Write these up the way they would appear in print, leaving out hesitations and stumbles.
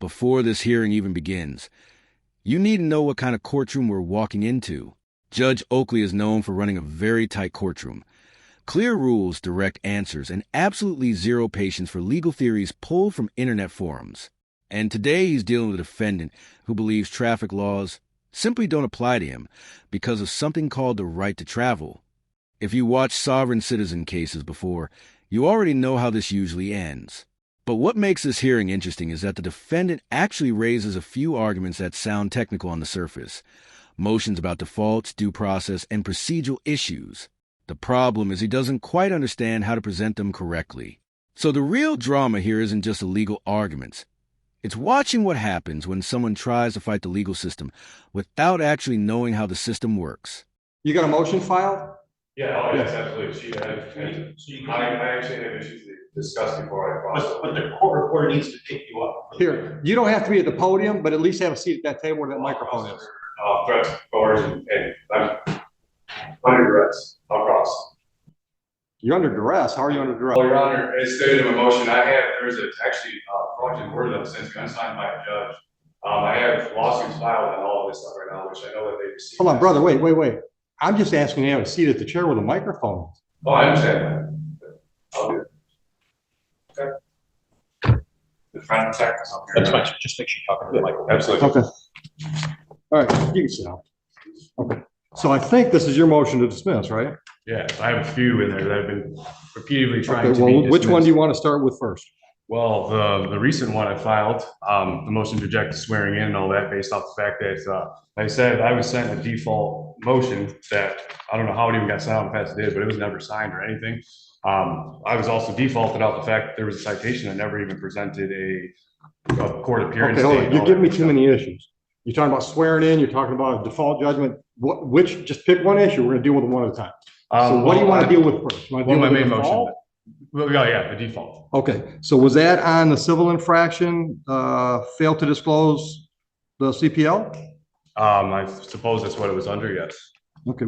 before this hearing even begins. You need to know what kind of courtroom we're walking into. Judge Oakley is known for running a very tight courtroom. Clear rules, direct answers, and absolutely zero patience for legal theories pulled from internet forums. And today he's dealing with a defendant who believes traffic laws simply don't apply to him because of something called the right to travel. If you watched sovereign citizen cases before, you already know how this usually ends. But what makes this hearing interesting is that the defendant actually raises a few arguments that sound technical on the surface. Motions about defaults, due process, and procedural issues. The problem is he doesn't quite understand how to present them correctly. So the real drama here isn't just the legal arguments. It's watching what happens when someone tries to fight the legal system without actually knowing how the system works. You got a motion filed? Yeah, oh, yes, absolutely. I actually have issues to discuss before I cross. But the court reporter needs to pick you up. Here, you don't have to be at the podium, but at least have a seat at that table where that microphone is. Threats, coercion, and I'm under duress. I'll cross. You're under duress? How are you under duress? Well, Your Honor, as stated in my motion, there's actually fraudulent word that since been signed by a judge. I have lawsuits filed on all of this stuff right now, which I know that they received. Hold on, brother, wait. I'm just asking you to have a seat at the chair with a microphone. Oh, I understand that. I'll do it. Okay. The front seconds up here. That's fine. Just make sure you're talking to the microphone. Absolutely. Okay. All right, you can sit down. Okay. So I think this is your motion to dismiss, right? Yeah, I have a few in there that I've been repeatedly trying to well, be dismissed. which one do you want to start with first? Well, the recent one I filed, the motion to reject the swearing in and all that, based off the fact that, like I said, I was sent a default motion that I don't know how it even got sent out past the day, but it was never signed or anything. I was also defaulted out the fact that there was a citation that never even presented a court appearance. Okay, hold on. You're giving me too many issues. You're talking about swearing in. You're talking about a default judgment. Just pick one issue. We're going to deal with them one at a time. So what do you want to deal with first? Well, my main motion. Well, yeah, the default. Okay, so was that on the civil infraction, failed to disclose the CPL? I suppose that's what it was under, yes. Okay,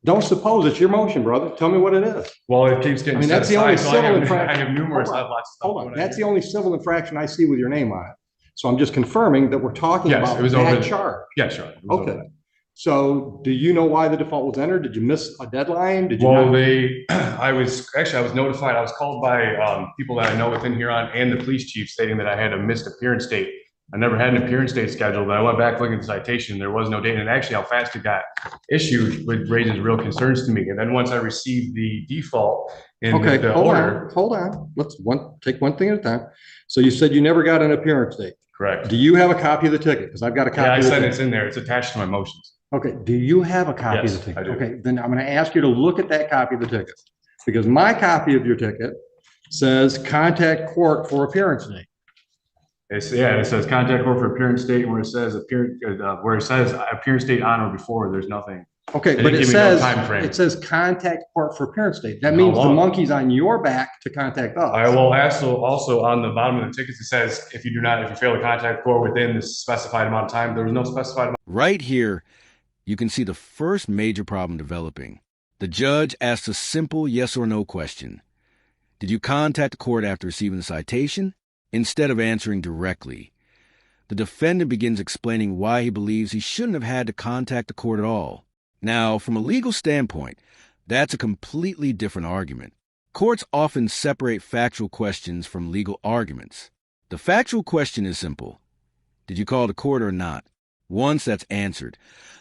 don't suppose, it's your motion, brother. Tell me what it is. Well, it keeps getting that's the only civil infraction. I have numerous, I have lots of stuff. Hold on, that's the only civil infraction I see with your name on it. So I'm just confirming that we're talking about that charge. Yeah, sure. Okay. So do you know why the default was entered? Did you miss a deadline? Did you I was notified. I was called by people that I know within Huron and the police chief stating that I had a missed appearance date. I never had an appearance date scheduled, but I went back looking at the citation. There was no date. And actually how fast it got issued raises real concerns to me. And then once I received the default in the order. Hold on. Let's take one thing at a time. So you said you never got an appearance date. Correct. Do you have a copy of the ticket? Because I've got a copy. Yeah, I said it's in there. It's attached to my motions. Okay, do you have a copy of the ticket? I do. Okay, then I'm going to ask you to look at that copy of the ticket, because my copy of your ticket says contact court for appearance date. It says contact court for appearance date, where it says appearance date on or before. There's nothing. Okay, but it says contact court for appearance date. That means the monkey's on your back to contact us. I will also on the bottom of the tickets it says if you fail to contact court within the specified amount of time. There was no specified amount. Right here, you can see the first major problem developing. The judge asks a simple yes or no question. Did you contact the court after receiving the citation? Instead of answering directly, the defendant begins explaining why he believes he shouldn't have had to contact the court at all. Now, from a legal standpoint, that's a completely different argument. Courts often separate factual questions from legal arguments. The factual question is simple. Did you call the court or not? Once that's answered,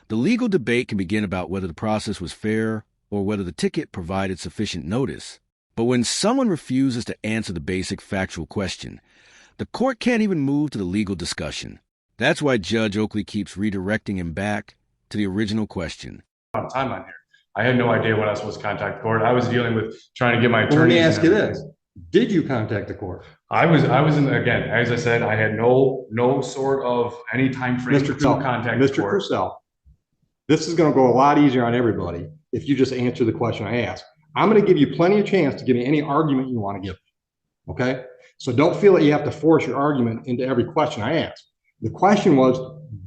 the legal debate can begin about whether the process was fair or whether the ticket provided sufficient notice. But when someone refuses to answer the basic factual question, the court can't even move to the legal discussion. That's why Judge Oakley keeps redirecting him back to the original question. Time on here. I had no idea when I was supposed to contact the court. I was dealing with trying to get my attorney. Let me ask you this. Did you contact the court? I was again, as I said, I had no sort of any time frame to contact the court. Mr. Purcell, this is going to go a lot easier on everybody if you just answer the question I asked. I'm going to give you plenty of chance to give me any argument you want to give. Okay? So don't feel that you have to force your argument into every question I ask. The question was,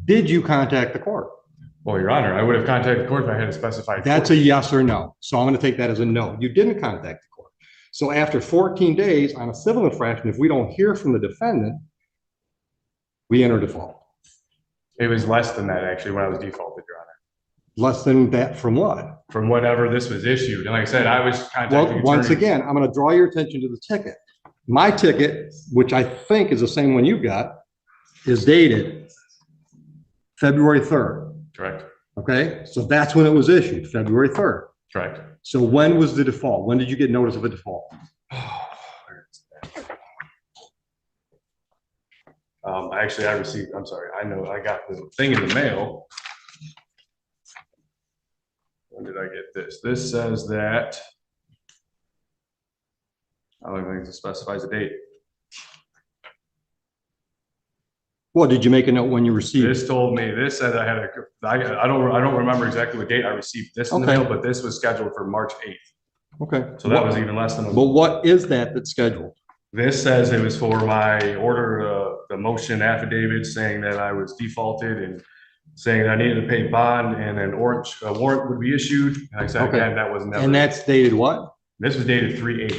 did you contact the court? Well, Your Honor, I would have contacted the court if I had a specified. That's a yes or no. So I'm going to take that as a no. You didn't contact the court. So after 14 days on a civil infraction, if we don't hear from the defendant, We enter default. It was less than that actually when I was defaulted, Your Honor. Less than that from what? From whatever this was issued. And like I said, I was contacting Well, once attorneys. again, I'm going to draw your attention to the ticket. My ticket, which I think is the same one you got, is dated February 3rd. Correct. Okay, so that's when it was issued, February 3rd. Correct. So when was the default? When did you get notice of a default? Actually, I received, I'm sorry, I know I got the thing in the mail. When did I get this? This says that, I don't think it specifies a date. Well, did you make a note when you received it? This told me, this said I had I don't remember exactly what date I received this in the Okay. mail, but this was scheduled for March 8th. Okay. So that was even less than a But what is that that's scheduled? This says it was for my order, the motion affidavit saying that I was defaulted and saying that I needed to pay bond and an warrant would be issued. And I said, Okay. again, that was never. And that's dated what? This was dated 3/8.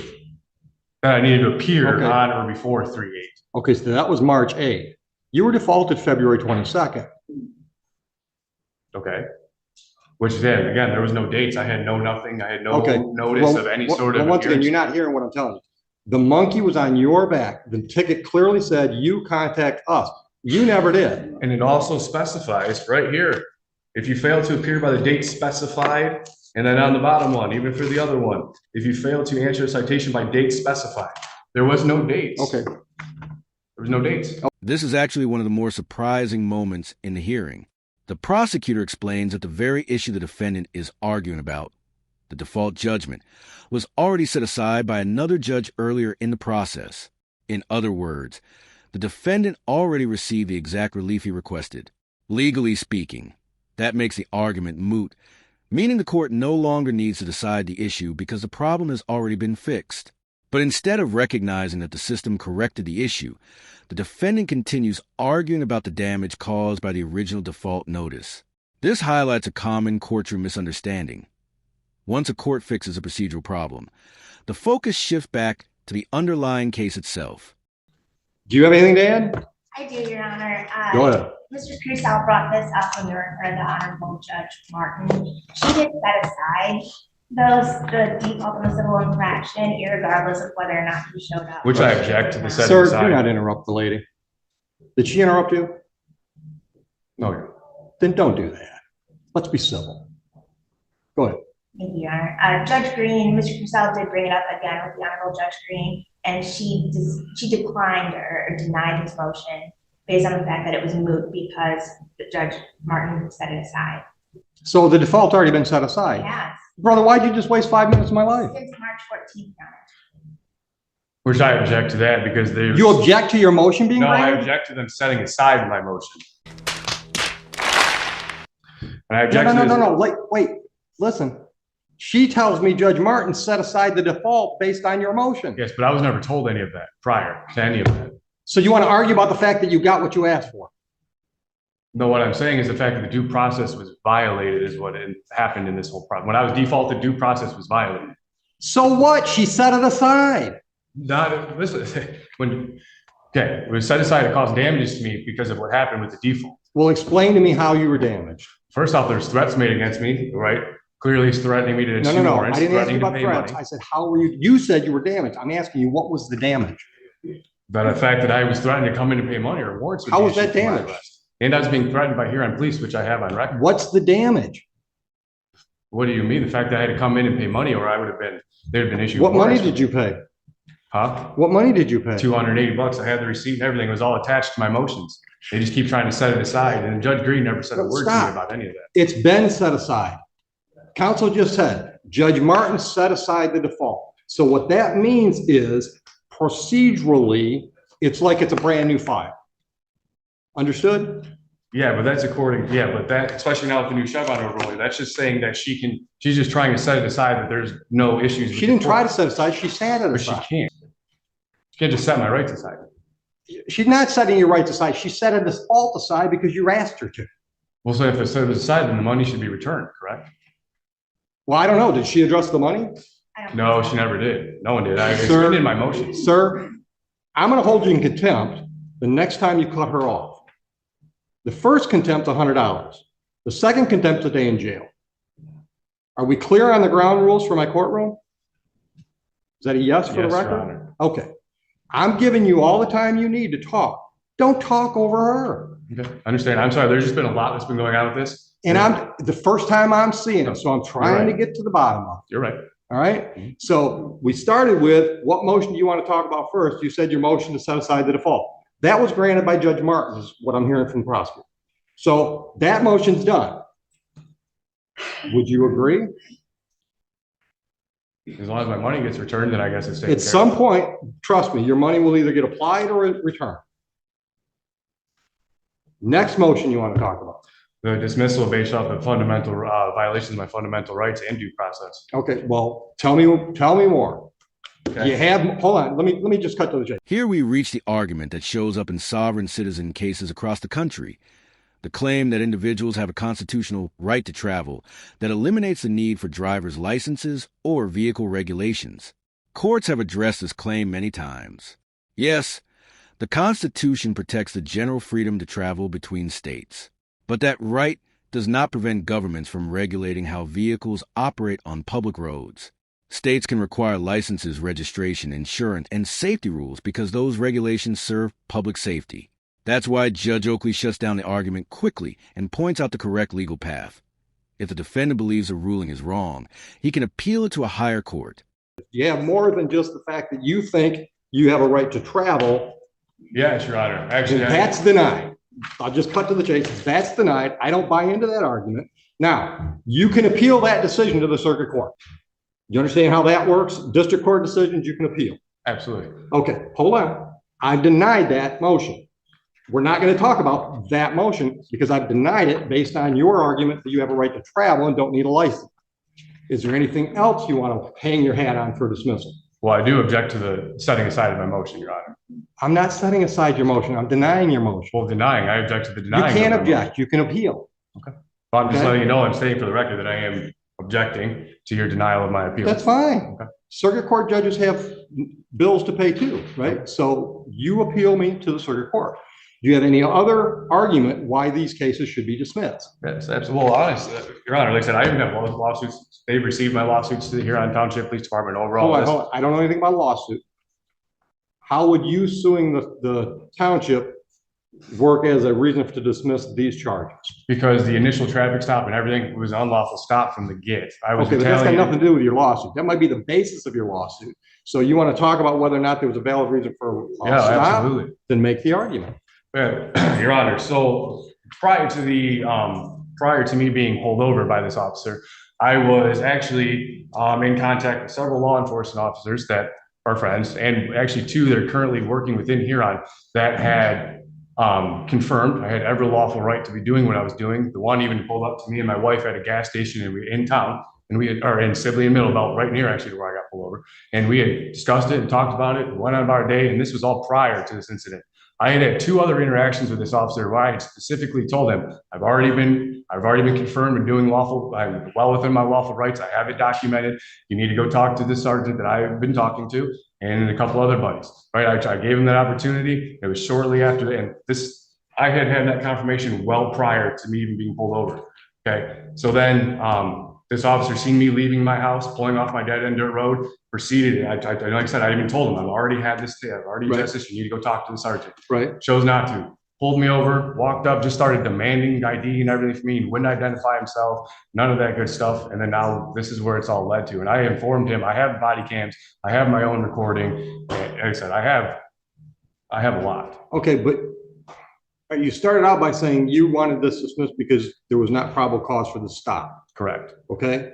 That I needed to appear Okay. on or before 3/8. Okay, so that was March 8th. You were defaulted February 22nd. Okay. Which then, again, there was no dates. I had no nothing. I had no Okay. notice Well, of any well, sort of. well, once again, appearance. you're not hearing what I'm telling you. The monkey was on your back. The ticket clearly said you contact us. You never did. And it also specifies right here, if you fail to appear by the date specified, and then on the bottom one, even for the other one, if you fail to answer a citation by date specified, there was no dates. Okay. There was no dates. This is actually one of the more surprising moments in the hearing. The prosecutor explains that the very issue the defendant is arguing about, the default judgment, was already set aside by another judge earlier in the process. In other words, the defendant already received the exact relief he requested. Legally speaking, that makes the argument moot, meaning the court no longer needs to decide the issue because the problem has already been fixed. But instead of recognizing that the system corrected the issue, the defendant continues arguing about the damage caused by the original default notice. This highlights a common courtroom misunderstanding. Once a court fixes a procedural problem, the focus shifts back to the underlying case itself. Do you have anything to add? I do, Your Honor. Go ahead. Mr. Crusoe brought this up when we were in front of the Honorable Judge Martin. She did set aside the default in the civil infraction, irregardless of whether or not he showed up. Which I object to the setting Sir, aside. do not interrupt the lady. Did she interrupt you? No. Then don't do that. Let's be civil. Go ahead. Thank you, Your Honor. Judge Green, Mr. Crusoe did bring it up again with the Honorable Judge Green, and she declined or denied his motion based on the fact that it was moot because the Judge Martin set it aside. So the default's already been set aside. Yes, Brother, why'd you just waste 5 minutes of my life? since March 14th, Your Honor. Which I object to that because they. You object to your motion being No, I granted? object to them setting aside my motion. And I object to this. Wait, listen. She tells me Judge Martin set aside the default based on your motion. Yes, but I was never told any of that prior to any of that. So you want to argue about the fact that you got what you asked for? No, what I'm saying is the fact that the due process was violated is what happened in this whole problem. When I was defaulted, due process was violated. So what? She set it aside. Not, listen, okay, it was set aside to cause damages to me because of what happened with the default. Well, explain to me how you were damaged. First off, there's threats made against me, right? Clearly he's threatening me to issue No. warrants, I didn't ask you threatening to about pay threats. money. I said, how were you? You said you were damaged. I'm asking you, what was the damage? But the fact that I was threatened to come in and pay money or warrants. How was that damage? And I was being threatened by Huron Police, which I have on record. What's the damage? What do you mean? The fact that I had to come in and pay money or I would have been, they'd have been issued. What money warrants. did you pay? Huh? What money did you pay? $280. I had the receipt and everything. It was all attached to my motions. They just keep trying to set it aside. And Judge Green never said a word to me Stop. about any of that. It's been set aside. Counsel just said, Judge Martin set aside the default. So what that means is procedurally, it's like it's a brand new file. Understood? Yeah, but that's according, yeah, but that, especially now with the new Chevron overlay, that's just saying that she's just trying to set it aside that there's no issues. She didn't try to set it aside. She sat it But she aside. can't. She can't just set my rights aside. She's not setting your rights aside. She set a default aside because you asked her to. Well, so if it's set aside, then the money should be returned, correct? Well, I don't know. Did she address the money? I don't No, think she so. never did. No one did. It's Sir? written in my motion. Sir, I'm going to hold you in contempt the next time you cut her off. The first contempt's $100. The second contempt's a day in jail. Are we clear on the ground rules for my courtroom? Is that a yes for the Yes, Your record? Honor. Okay. I'm giving you all the time you need to talk. Don't talk over her. Okay, I understand. I'm sorry. There's just been a lot that's been going on with this. And I'm the first time I'm seeing it, so I'm trying to get to the bottom of it. You're right. All right. So we started with what motion do you want to talk about first? You said your motion to set aside the default. That was granted by Judge Martin, is what I'm hearing from the prosecutor. So that motion's done. Would you agree? As long as my money gets returned, then I guess it's taken At some point, trust me, your money will either get applied or returned. Next motion you want to talk about. The dismissal based off the fundamental violations of my fundamental rights and due process. Okay, well, tell me more. Okay. You have, hold on, let me just cut to the chase. Here we reach the argument that shows up in sovereign citizen cases across the country. The claim that individuals have a constitutional right to travel that eliminates the need for driver's licenses or vehicle regulations. Courts have addressed this claim many times. Yes, the Constitution protects the general freedom to travel between states, but that right does not prevent governments from regulating how vehicles operate on public roads. States can require licenses, registration, insurance, and safety rules because those regulations serve public safety. That's why Judge Oakley shuts down the argument quickly and points out the correct legal path. If the defendant believes a ruling is wrong, he can appeal it to a higher court. You have more than just the fact that you think you have a right to travel. Yes, Your Honor. Actually, That's denied. I'll just cut to the chase. That's denied. I don't buy into that argument. Now, you can appeal that decision to the circuit court. You understand how that works? District court decisions you can appeal. Absolutely. Okay, hold on. I denied that motion. We're not going to talk about that motion because I've denied it based on your argument that you have a right to travel and don't need a license. Is there anything else you want to hang your hat on for dismissal? Well, I do object to the setting aside of my motion, Your Honor. I'm not setting aside your motion. I'm denying your motion. Well, denying. I object to the You denying. can't of my object. You can appeal. motion. Well, I'm just Okay. letting you know, I'm stating for the record that I am objecting to your denial of my appeal. That's fine. Okay. Circuit court judges have bills to pay too, right? So you appeal me to the circuit court. Do you have any other argument why these cases should be dismissed? Yes, absolutely. Well, honestly, Your Honor, like I said, I even have lawsuits. They've received my lawsuits to the Huron Township Police Department overall. Hold on. I don't know anything about a lawsuit. How would you suing the township work as a reason to dismiss these charges? Because the initial traffic stop and everything was an unlawful stop from the get. I was Okay, but that's got retaliating. nothing to do with your lawsuit. That might be the basis of your lawsuit. So you want to talk about whether or not there was a valid reason for a Yeah, stop? absolutely. Then make the argument. Yeah, Your Honor, so prior to me being pulled over by this officer, I was actually in contact with several law enforcement officers that are friends, and actually two that are currently working within Huron that had confirmed I had every lawful right to be doing what I was doing. The one even pulled up to me and my wife at a gas station in town, and we are in Sibley and Middlebelt, right near actually where I got pulled over, and we had discussed it and talked about it and went on about our day, and this was all prior to this incident. I had two other interactions with this officer where I had specifically told him, I've already been confirmed and doing lawful, I'm well within my lawful rights. I have it documented. You need to go talk to the sergeant that I've been talking to and a couple other buddies, right? I gave him that opportunity. It was shortly after that. And I had that confirmation well prior to me even being pulled over. Okay. So then, this officer seen me leaving my house, pulling off my dead end dirt road, proceeded. Like I said, I even told him, I've already had this, I've already used this. You need to go talk to the sergeant. Right. Chose not to. Pulled me over, walked up, just started demanding ID and everything from me. He wouldn't identify himself, none of that good stuff. And then now this is where it's all led to. And I informed him, I have body cams, I have my own recording. And like I said, I have a lot. Okay, but you started out by saying you wanted this dismissed because there was not probable cause for the stop. Correct. Okay.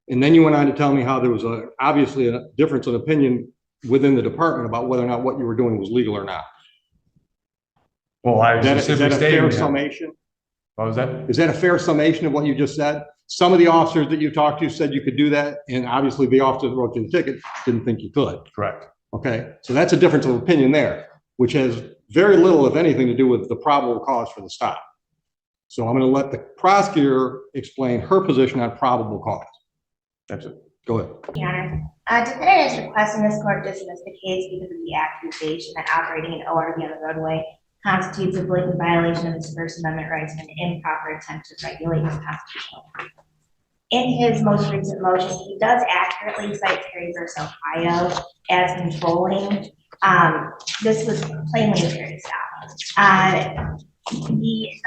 And then you went on to tell me how there was obviously a difference in opinion within the department about whether or not what you were doing was legal or not. Well, I Is that specifically a fair stated. summation? What was that? Is that a fair summation of what you just said? Some of the officers that you talked to said you could do that, and obviously the officer that wrote you the ticket didn't think you could. Correct. Okay, so that's a difference of opinion there, which has very little, if anything, to do with the probable cause for the stop. So I'm going to let the prosecutor explain her position on probable cause. That's it. Go ahead. Your Honor, defendant is requesting this court dismiss the case because of the accusation that operating an ORV on the roadway constitutes a blatant violation of his First Amendment rights and an improper attempt to regulate his constitutional rights. In his most recent motion, he does accurately cite Terry v. Ohio as controlling. This was plainly a Terry stop.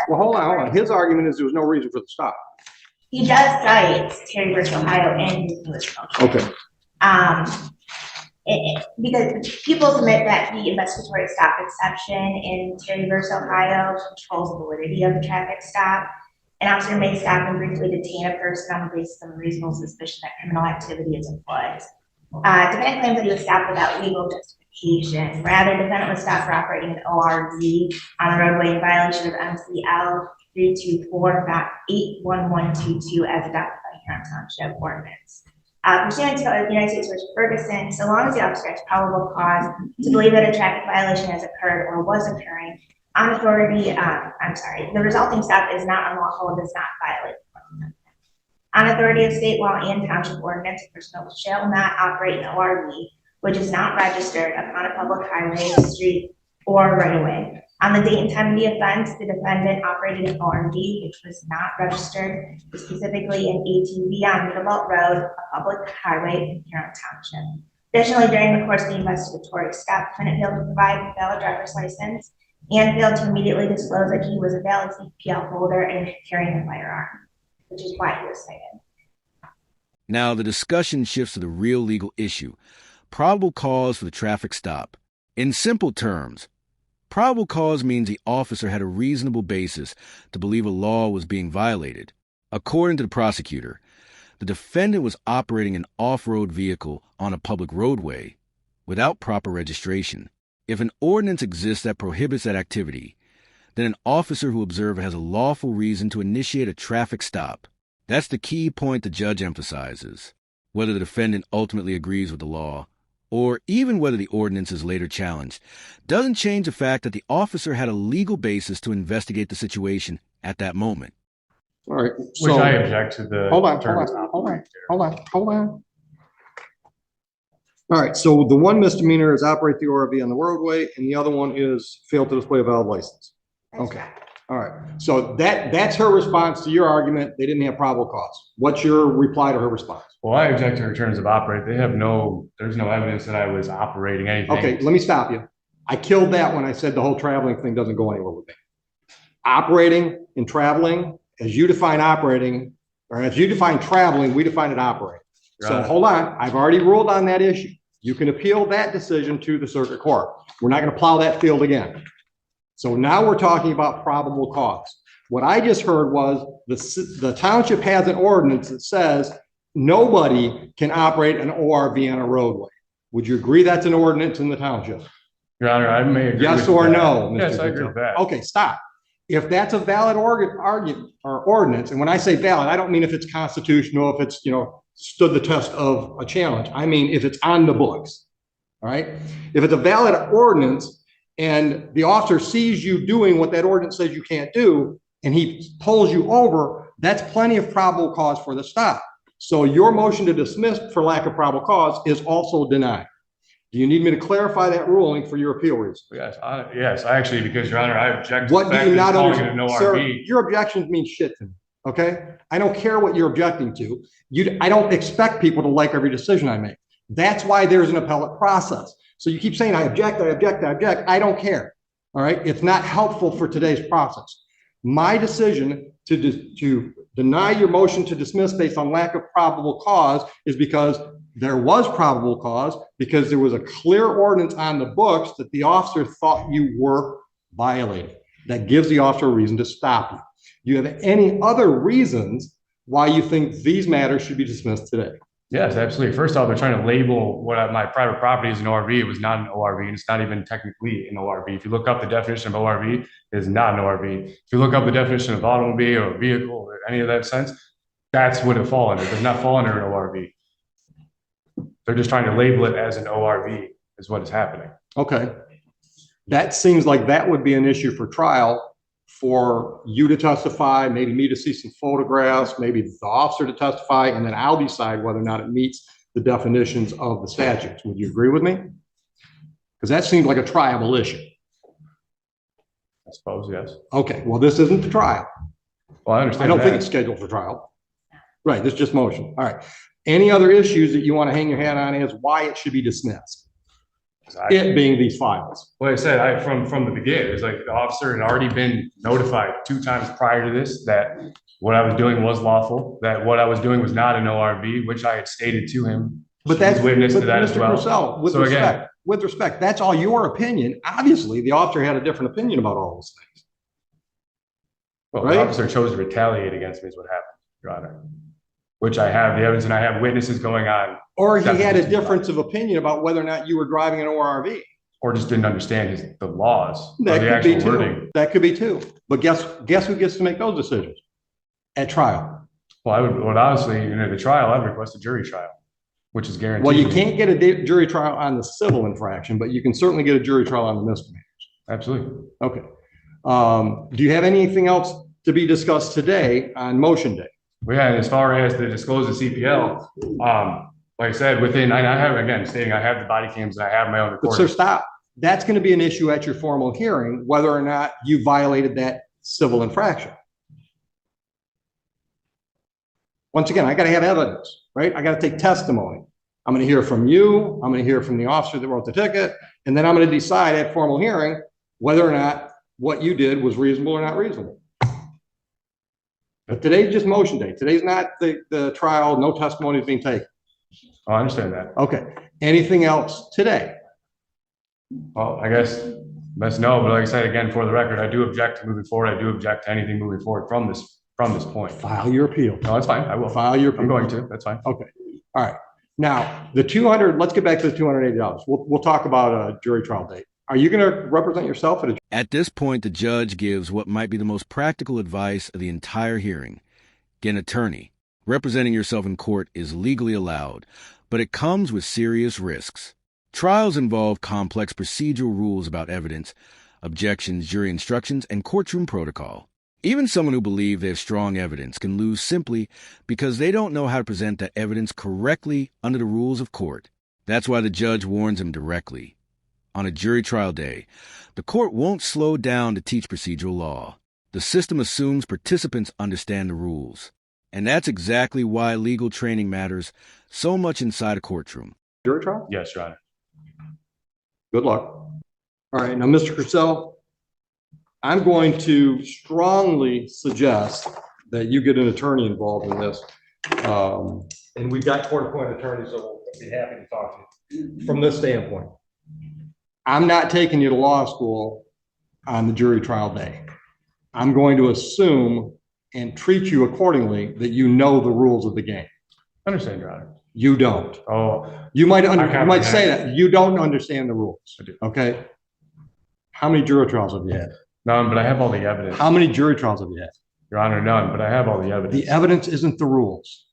Well, hold on. His argument is there was no reason for the stop. He does cite Terry v. Ohio in his newest motion. Okay. Because people submit that the investigatory stop exception in Terry v. Ohio controls the validity of the traffic stop. An officer may stop and briefly detain a person on the basis of reasonable suspicion that criminal activity is afoot. Defendant claims that he was stopped without legal justification. Rather, defendant was stopped for operating an ORV on the roadway in violation of MCL 324.81122 as adopted by Huron Township ordinance. Pursuant to the United States v. Ferguson, so long as the officer has probable cause to believe that a traffic violation has occurred or was occurring, the resulting stop is not unlawful and does not violate the Fourth Amendment. On authority of state law and township ordinance, a person shall not operate an ORV which is not registered upon a public highway, street, or right of way. On the date and time of the offense, the defendant operated an ORV which was not registered, specifically an ATV on Middlebelt Road, a public highway in Huron Township. Additionally, during the course of the investigatory stop, defendant failed to provide a valid driver's license and failed to immediately disclose that he was a valid CPL holder and carrying a firearm, which is why he was cited. Now the discussion shifts to the real legal issue: probable cause for the traffic stop. In simple terms, probable cause means the officer had a reasonable basis to believe a law was being violated. According to the prosecutor, the defendant was operating an off-road vehicle on a public roadway without proper registration. If an ordinance exists that prohibits that activity, then an officer who observes has a lawful reason to initiate a traffic stop. That's the key point the judge emphasizes. Whether the defendant ultimately agrees with the law, or even whether the ordinance is later challenged, doesn't change the fact that the officer had a legal basis to investigate the situation at that moment. All right. Which I object to the Hold on. All right, so the one misdemeanor is operate the ORV on the roadway, and the other one is fail to display a valid license. Okay, all right. So that's her response to your argument. They didn't have probable cause. What's your reply to her response? Well, I object to her terms of operate. There's no evidence that I was operating anything. Okay, let me stop you. I killed that when I said the whole traveling thing doesn't go anywhere with me. Operating and traveling, as you define operating, or as you define traveling, we define it operating. So hold on, I've already ruled on that issue. You can appeal that decision to the circuit court. We're not going to plow that field again. So now we're talking about probable cause. What I just heard was the township has an ordinance that says nobody can operate an ORV on a roadway. Would you agree that's an ordinance in the township? Your Honor, I may agree. Yes or no? Mr. Yes, I agree with that. Okay, stop. If that's a valid argument or ordinance, and when I say valid, I don't mean if it's constitutional, if it's, stood the test of a challenge. I mean, if it's on the books, all right? If it's a valid ordinance and the officer sees you doing what that ordinance says you can't do, and he pulls you over, that's plenty of probable cause for the stop. So your motion to dismiss for lack of probable cause is also denied. Do you need me to clarify that ruling for your appeal reason? Yes, actually, because Your Honor, I object to what the fact do you that not it's calling it an ORV. Sir, your objections mean shit to me, okay? I don't care what you're objecting to. I don't expect people to like every decision I make. That's why there's an appellate process. So you keep saying, I object, I object, I object. I don't care, all right? It's not helpful for today's process. My decision to deny your motion to dismiss based on lack of probable cause is because there was probable cause, because there was a clear ordinance on the books that the officer thought you were violating. That gives the officer a reason to stop you. Do you have any other reasons why you think these matters should be dismissed today? Yes, absolutely. First off, they're trying to label my private property as an ORV. It was not an ORV, and it's not even technically an ORV. If you look up the definition of ORV, it is not an ORV. If you look up the definition of automobile or vehicle or any of that sense, that's what it falls under. It does not fall under an ORV. They're just trying to label it as an ORV is what is happening. Okay. That seems like that would be an issue for trial, for you to testify, maybe me to see some photographs, maybe the officer to testify, and then I'll decide whether or not it meets the definitions of the statutes. Would you agree with me? Because that seems like a triable issue. I suppose, yes. Okay, well, this isn't the trial. Well, I understand I don't think that. it's scheduled for trial. Right, this is just motion. All right. Any other issues that you want to hang your hat on is why it should be dismissed? It being these files. Like I said, from the beginning, it's like the officer had already been notified 2 times prior to this that what I was doing was lawful, that what I was doing was not an ORV, which I had stated to him. But that's witness to that Mr. as well. Purcell, with respect, that's all your opinion. Obviously, the officer had a different opinion about all those things. Well, right? The officer chose to retaliate against me is what happened, Your Honor. Which I have the evidence and I have witnesses going on. Or he had a difference of opinion about whether or not you were driving an ORV. Or just didn't understand the laws. That the could be actual too. wording. That could be too. But guess who gets to make those decisions at trial? Well, honestly, in the trial, I'd request a jury trial, which is guaranteed. Well, you can't get a jury trial on the civil infraction, but you can certainly get a jury trial on the misdemeanors. Absolutely. Okay. Do you have anything else to be discussed today on motion day? Well, yeah, as far as the disclosed CPL, like I said, I have, again, stating I have the body cams and I have my own recording. But sir, stop. That's going to be an issue at your formal hearing, whether or not you violated that civil infraction. Once again, I got to have evidence, right? I got to take testimony. I'm going to hear from you. I'm going to hear from the officer that wrote the ticket. And then I'm going to decide at formal hearing whether or not what you did was reasonable or not reasonable. But today's just motion day. Today's not the trial. No testimony is being taken. Oh, I understand that. Okay. Anything else today? Well, I guess best no, but like I said, again, for the record, I do object to moving forward. I do object to anything moving forward from this point. File your appeal. No, that's fine. I will. File your appeal. I'm going to. That's fine. Okay. All right. Now, the 200, let's get back to the $280. We'll talk about a jury trial date. Are you going to represent yourself at a... At this point, the judge gives what might be the most practical advice of the entire hearing. Get an attorney. Representing yourself in court is legally allowed, but it comes with serious risks. Trials involve complex procedural rules about evidence, objections, jury instructions, and courtroom protocol. Even someone who believes they have strong evidence can lose simply because they don't know how to present that evidence correctly under the rules of court. That's why the judge warns them directly. On a jury trial day, the court won't slow down to teach procedural law. The system assumes participants understand the rules. And that's exactly why legal training matters so much inside a courtroom. Jury trial? Yes, Your Honor. Good luck. All right. Now, Mr. Purcell, I'm going to strongly suggest that you get an attorney involved in this. And we've got court-appointed attorneys that will be happy to talk to you from this standpoint. I'm not taking you to law school on the jury trial day. I'm going to assume and treat you accordingly that you know the rules of the game. I understand, Your Honor. You don't. Oh, you might say that you don't understand the rules. I do. Okay. How many jury trials have you had? None, but I have all the evidence. How many jury trials have you had? Your Honor, none, but I have all the evidence. The evidence isn't the rules.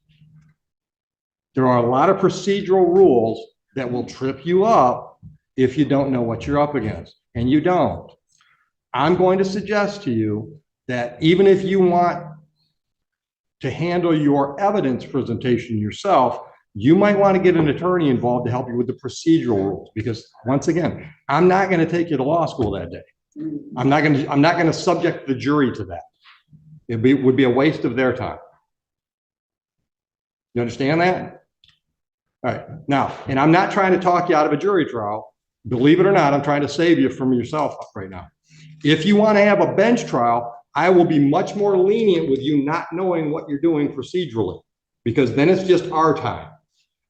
There are a lot of procedural rules that will trip you up if you don't know what you're up against, and you don't. I'm going to suggest to you that even if you want to handle your evidence presentation yourself, you might want to get an attorney involved to help you with the procedural rules, because once again, I'm not going to take you to law school that day. I'm not going to subject the jury to that. It would be a waste of their time. You understand that? All right. Now, and I'm not trying to talk you out of a jury trial. Believe it or not, I'm trying to save you from yourself right now. If you want to have a bench trial, I will be much more lenient with you not knowing what you're doing procedurally, because then it's just our time.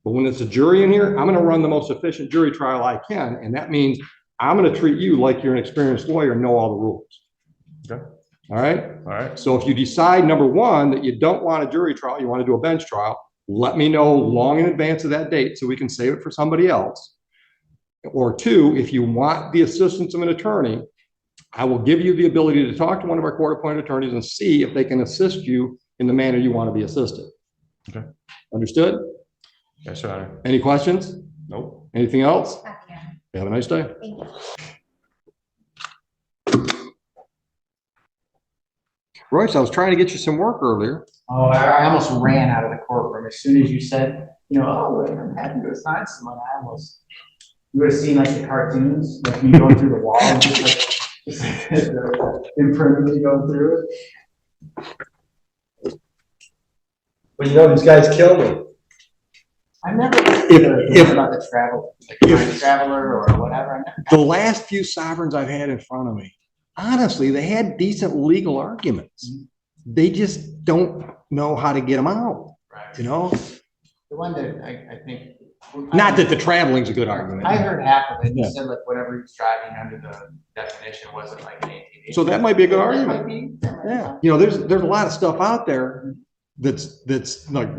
But when it's a jury in here, I'm going to run the most efficient jury trial I can. And that means I'm going to treat you like you're an experienced lawyer and know all the rules. Okay. All right. All right. So if you decide, number one, that you don't want a jury trial, you want to do a bench trial, let me know long in advance of that date so we can save it for somebody else. Or two, if you want the assistance of an attorney, I will give you the ability to talk to one of our court-appointed attorneys and see if they can assist you in the manner you want to be assisted. Okay. Understood? Yes, Your Honor. Any questions? Nope. Anything else? Okay. Have a nice day. Thank you. Royce, I was trying to get you some work earlier. Oh, I almost ran out of the courtroom as soon as you said, oh, I'm happy to assign someone. You would have seen like the cartoons, like you going through the wall and just like Impermanently going through it. But you know, these guys kill me. I've never If- about the travel, like if- traveler or whatever. I've never The last few sovereigns I've had in front of me, honestly, they had decent legal arguments. They just don't know how to get them out, Right. you know? The one that I think. Not that the traveling's a good argument. I heard half of it. Yeah. He said like whatever he was driving under the definition wasn't like an ATV. So that might be a good That argument. might be- that might be Yeah, fine. you know, there's a lot of stuff out there that's like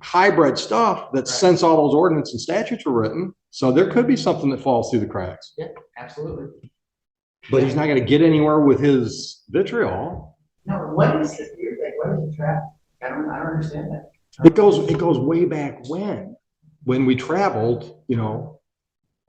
hybrid stuff that Right. since all those ordinances and statutes were written, so there could be something that falls through the cracks. Yeah, absolutely. But he's not gonna get anywhere with his vitriol. No, what is the weird thing? What is the trap? I don't understand that. It goes way back when we traveled, you know,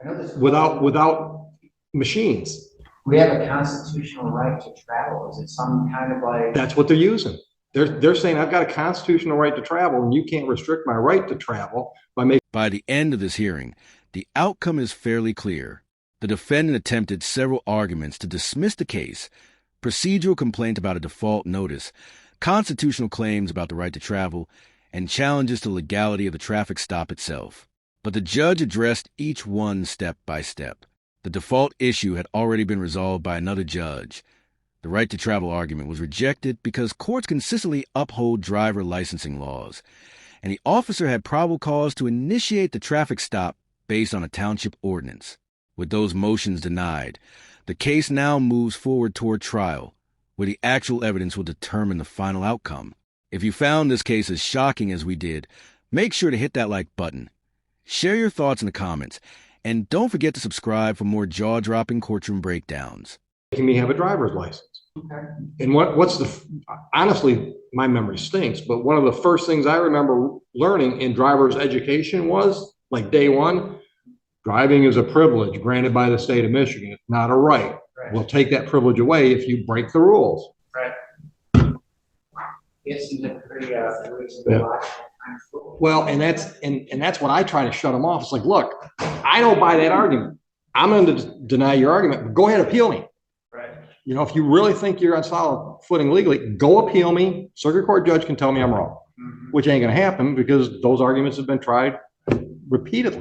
I know this. without machines. We have a constitutional right to travel. Is it some kind of like? That's what they're using. They're saying I've got a constitutional right to travel and you can't restrict my right to travel by making. By the end of this hearing, the outcome is fairly clear. The defendant attempted several arguments to dismiss the case: procedural complaint about a default notice, constitutional claims about the right to travel, and challenges to the legality of the traffic stop itself. But the judge addressed each one step by step. The default issue had already been resolved by another judge. The right to travel argument was rejected because courts consistently uphold driver licensing laws, and the officer had probable cause to initiate the traffic stop based on a township ordinance. With those motions denied, the case now moves forward toward trial, where the actual evidence will determine the final outcome. If you found this case as shocking as we did, make sure to hit that like button. Share your thoughts in the comments, and don't forget to subscribe for more jaw-dropping courtroom breakdowns. Making me have a driver's license. Okay. And honestly, my memory stinks, but one of the first things I remember learning in driver's education was, like day one, driving is a privilege granted by the state of Michigan. It's not a right. Right. We'll take that privilege away if you break the rules. Right. It seems like pretty reasonable Yeah. logical kind of rule. Well, and that's what I try to shut them off. It's like, look, I don't buy that argument. I'm going to deny your argument, but go ahead, appeal me. Right. You know, if you really think you're on solid footing legally, go appeal me. Circuit court judge can tell me I'm wrong, Mhm. which ain't going to happen because those arguments have been tried repeatedly.